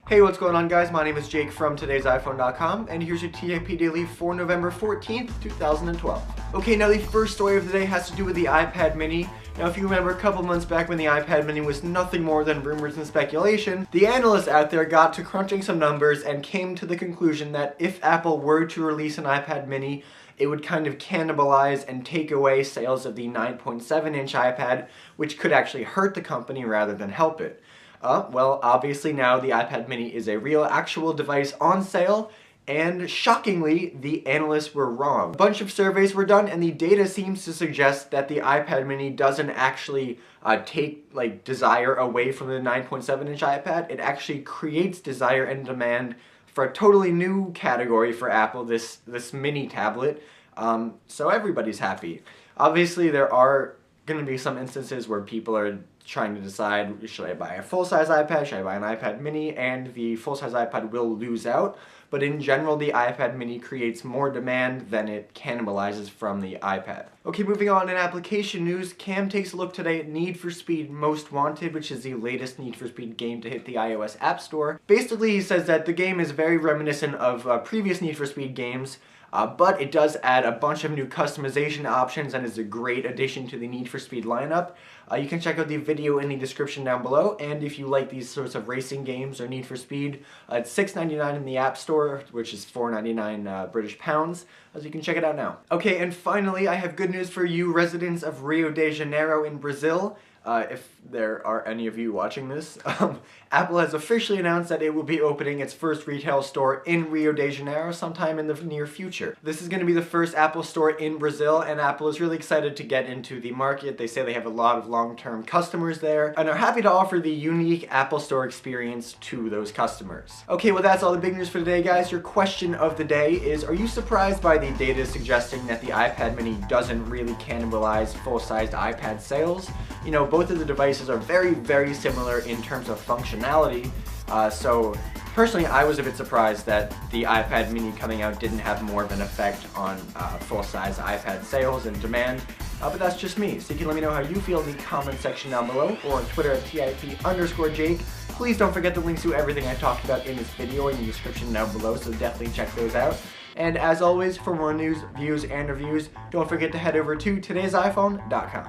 Hey, what's going on, guys? My name is Jake from today'siphone.com, and here's your TIP Daily for November 14th, 2012. Okay, now the first story of the day has to do with the iPad mini. Now, if you remember a couple months back when the iPad mini was nothing more than rumors and speculation, the analysts out there got to crunching some numbers and came to the conclusion that if Apple were to release an iPad mini, it would kind of cannibalize and take away sales of the 9.7-inch iPad, which could actually hurt the company rather than help it. Well, obviously now the iPad mini is a real, actual device on sale, and shockingly, the analysts were wrong. A bunch of surveys were done, and the data seems to suggest that the iPad mini doesn't actually take desire away from the 9.7-inch iPad. It actually creates desire and demand for a totally new category for Apple, this mini tablet. So everybody's happy. Obviously, there are going to be some instances where people are trying to decide, should I buy a full-size iPad, should I buy an iPad mini, and the full-size iPad will lose out. But in general, the iPad mini creates more demand than it cannibalizes from the iPad. Okay, moving on in application news, Cam takes a look today at Need for Speed Most Wanted, which is the latest Need for Speed game to hit the iOS App Store. Basically, he says that the game is very reminiscent of previous Need for Speed games, but it does add a bunch of new customization options and is a great addition to the Need for Speed lineup. You can check out the video in the description down below, and if you like these sorts of racing games or Need for Speed, it's $6.99 in the App Store, which is $4.99 British pounds, so you can check it out now. Okay, and finally, I have good news for you residents of Rio de Janeiro in Brazil. If there are any of you watching this, Apple has officially announced that it will be opening its first retail store in Rio de Janeiro sometime in the near future. This is going to be the first Apple store in Brazil, and Apple is really excited to get into the market. They say they have a lot of long-term customers there, and are happy to offer the unique Apple Store experience to those customers. Okay, well, that's all the big news for today, guys. Your question of the day is, are you surprised by the data suggesting that the iPad mini doesn't really cannibalize full-sized iPad sales? You know, both of the devices are very, very similar in terms of functionality, so personally I was a bit surprised that the iPad mini coming out didn't have more of an effect on full-size iPad sales and demand, but that's just me. So you can let me know how you feel in the comment section down below, or on Twitter at TIP_Jake. Please don't forget the links to everything I talked about in this video in the description down below, so definitely check those out. And as always, for more news, views, and reviews, don't forget to head over to today'siphone.com.